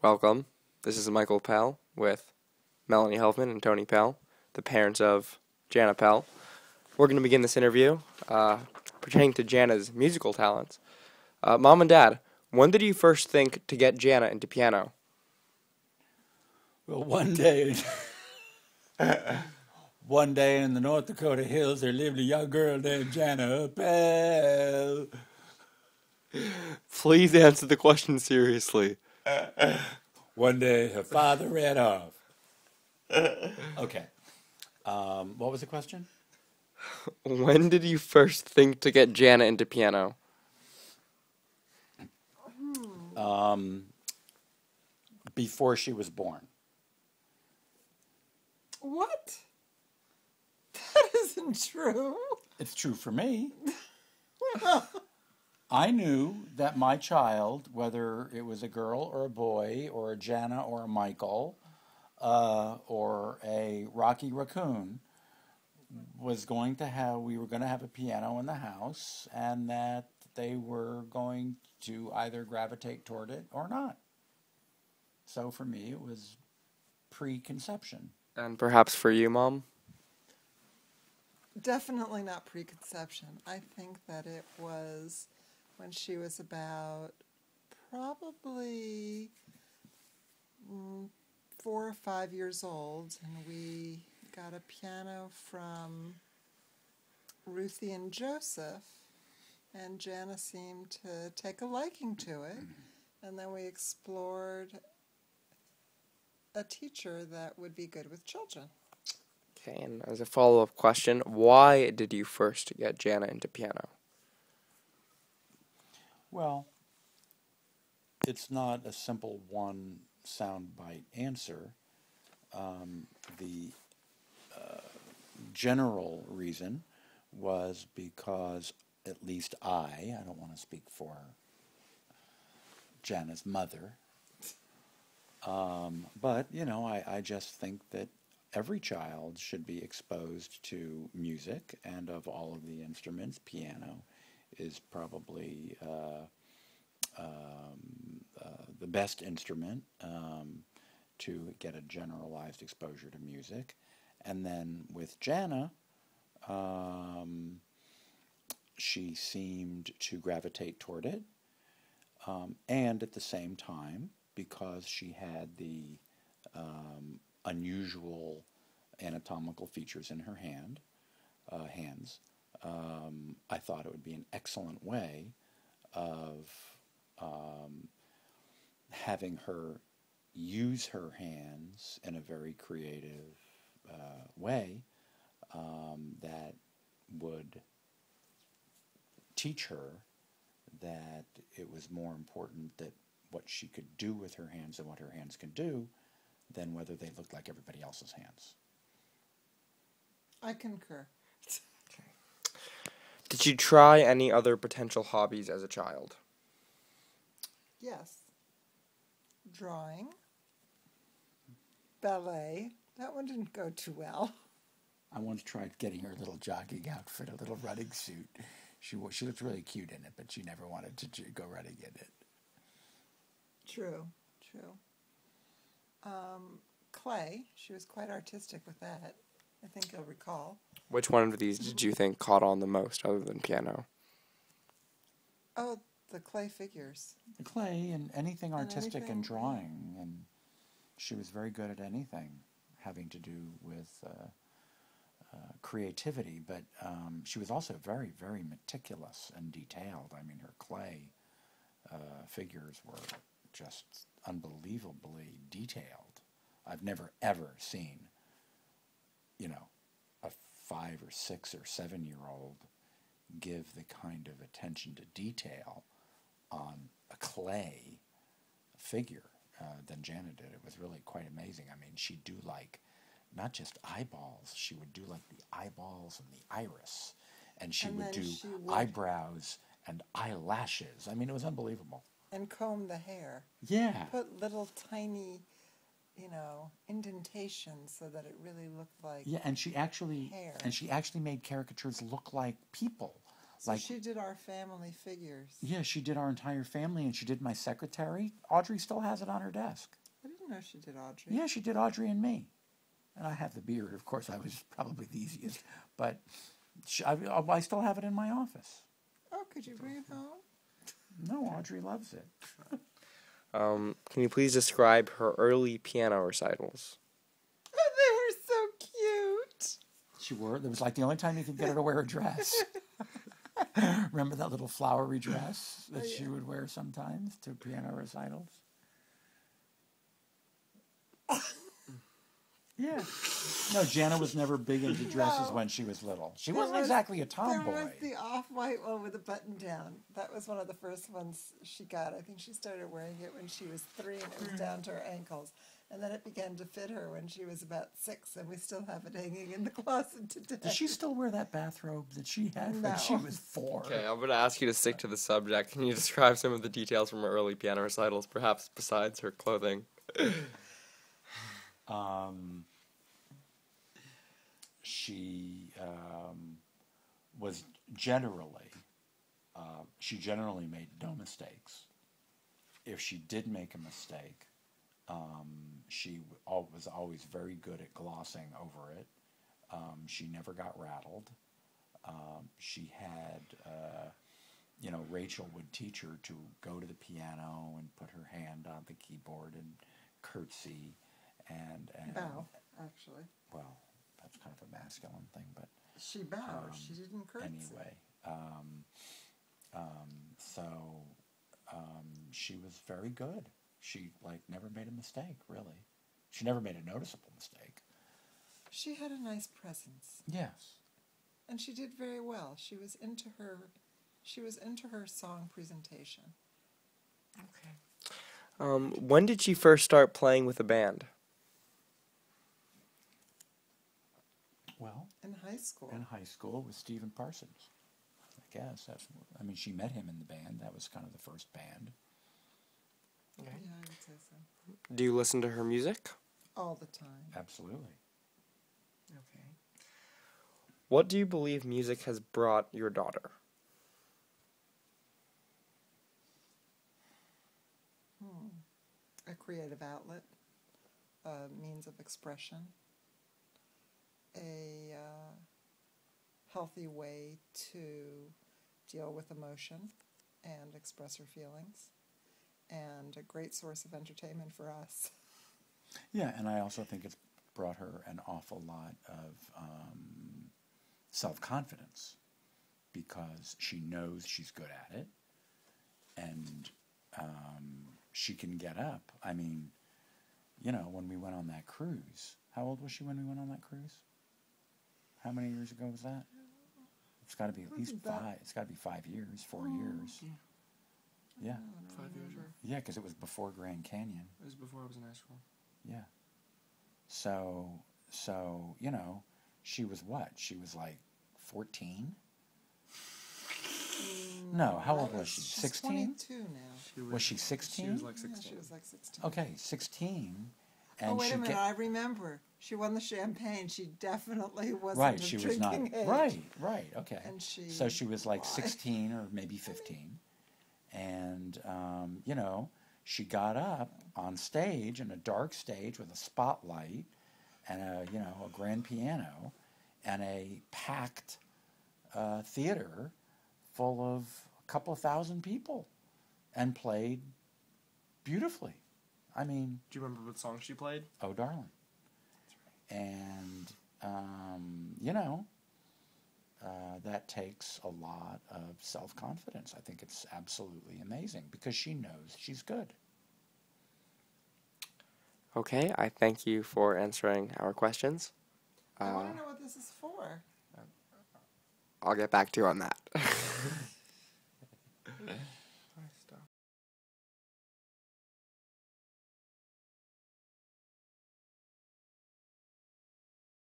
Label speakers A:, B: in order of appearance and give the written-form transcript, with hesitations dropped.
A: Welcome. This is Michael Pelle with Melanie Helfman and Tony Pelle, the parents of Janna Pelle. We're going to begin this interview pertaining to Janna's musical talents. Mom and Dad, when did you first think to get Janna into piano?
B: Well, one day in the North Dakota hills, there lived a young girl named Janna Pelle.
A: Please answer the question seriously.
B: One day, her father ran off. Okay. What was the question?
A: When did you first think to get Janna into piano?
B: Before she was born.
C: What? That isn't true.
B: It's true for me. I knew that my child, whether it was a girl or a boy or a Janna or a Michael or a Rocky Raccoon, we were going to have a piano in the house, and that they were going to either gravitate toward it or not. So for me, it was preconception.
A: And perhaps for you, Mom?
C: Definitely not preconception. I think that it was when she was about probably 4 or 5 years old, and we got a piano from Ruthie and Joseph, and Janna seemed to take a liking to it, and then we explored a teacher that would be good with children.
A: Okay, and as a follow-up question, why did you first get Janna into piano?
B: Well, it's not a simple one soundbite answer. The general reason was because at least I don't want to speak for Janna's mother, but, I just think that every child should be exposed to music, and of all of the instruments, piano is probably the best instrument to get a generalized exposure to music. And then with Janna, she seemed to gravitate toward it, and at the same time, because she had the unusual anatomical features in her hands, I thought it would be an excellent way of having her use her hands in a very creative way that would teach her that it was more important that what she could do with her hands and what her hands can do than whether they looked like everybody else's hands.
C: I concur.
A: Did you try any other potential hobbies as a child?
C: Yes. Drawing. Ballet. That one didn't go too well.
B: I once tried getting her a little jogging outfit, a little running suit. She looked really cute in it, but she never wanted to go running in it.
C: True. Clay. She was quite artistic with that. I think you'll recall.
A: Which one of these did you think caught on the most other than piano?
C: Oh, the clay figures.
B: The clay and anything artistic and
C: anything,
B: drawing, and she was very good at anything having to do with creativity, but she was also very, very meticulous and detailed. I mean, her clay figures were just unbelievably detailed. I've never, ever seen, a 5 or 6 or 7-year-old give the kind of attention to detail on a clay figure than Janna did. It was really quite amazing. I mean, she'd do not just eyeballs, she would do the eyeballs and the iris, and she would do eyebrows and eyelashes. I mean, it was unbelievable.
C: And comb the hair.
B: Yeah.
C: Put little tiny, indentations so that it really looked like
B: and she actually
C: hair.
B: And she actually made caricatures look like people.
C: So
B: Like,
C: she did our family figures.
B: yeah, she did our entire family, and she did my secretary. Audrey still has it on her desk.
C: I didn't know she did Audrey.
B: Yeah, she did Audrey and me. And I have the beard. Of course, I was probably the easiest. But I still have it in my office.
C: Oh, could you bring it home?
B: No, Audrey loves it.
A: Can you please describe her early piano recitals?
C: Oh, they were so cute.
B: There was like the only time you could get her to wear a dress. Remember that little flowery dress that she would wear sometimes to piano recitals? Yeah. No, Janna was never big into dresses when she was little. She wasn't exactly a tomboy.
C: There was the off-white one with the button down. That was one of the first ones she got. I think she started wearing it when she was 3, and it was down to her ankles. And then it began to fit her when she was about 6, and we still have it hanging in the closet today.
B: Does she still wear that bathrobe that she had
C: No.
B: when she was 4?
A: Okay, I'm going to ask you to stick to the subject. Can you describe some of the details from her early piano recitals, perhaps besides her clothing?
B: She was generally, she generally made no mistakes. If she did make a mistake, she was always very good at glossing over it. She never got rattled. She had, Rachel would teach her to go to the piano and put her hand on the keyboard and curtsy and
C: Bow, actually.
B: well, that's kind of a masculine thing, but
C: She bowed. She didn't curtsy.
B: anyway, she was very good. She never made a mistake, really. She never made a noticeable mistake.
C: She had a nice presence.
B: Yes.
C: And she did very well. She was into her song presentation.
A: Okay. When did she first start playing with a band?
B: Well,
C: In high school.
B: in high school with Stephen Parsons. I guess she met him in the band. That was kind of the first band.
A: Okay.
C: Yeah, I would say so.
A: Do you listen to her music?
C: All the time.
B: Absolutely.
A: Okay. What do you believe music has brought your daughter?
C: A creative outlet, a means of expression, a healthy way to deal with emotion and express her feelings, and a great source of entertainment for us.
B: Yeah, and I also think it's brought her an awful lot of self-confidence because she knows she's good at it, and she can get up. I mean, when we went on that cruise, how old was she when we went on that cruise? How many years ago was that? It's got to be at least 5. It's got to be 5 years, 4 years. Yeah.
A: 5 years, or?
B: Yeah, because it was before Grand Canyon.
A: It was before I was in high school.
B: Yeah. So she was what? She was like 14? No, how old was she? 16?
C: She's 22 now.
B: Was she 16?
A: She was like
C: Yeah,
A: 16.
C: she was like 16.
B: Okay, 16. And
C: Oh, wait a minute, I remember. She won the champagne. She definitely wasn't
B: right,
C: of
B: she was not.
C: drinking age.
B: Right, okay.
C: And
B: so she was like
C: why?
B: 16 or maybe 15. And, she got up on stage, in a dark stage with a spotlight and a grand piano and a packed theater full of a couple of thousand people and played beautifully. I mean...
A: Do you remember what song she played?
B: Oh, darling. And, that takes a lot of self-confidence. I think it's absolutely amazing because she knows she's good.
A: Okay, I thank you for answering our questions.
C: I want to know what this is for.
A: I'll get back to you on that.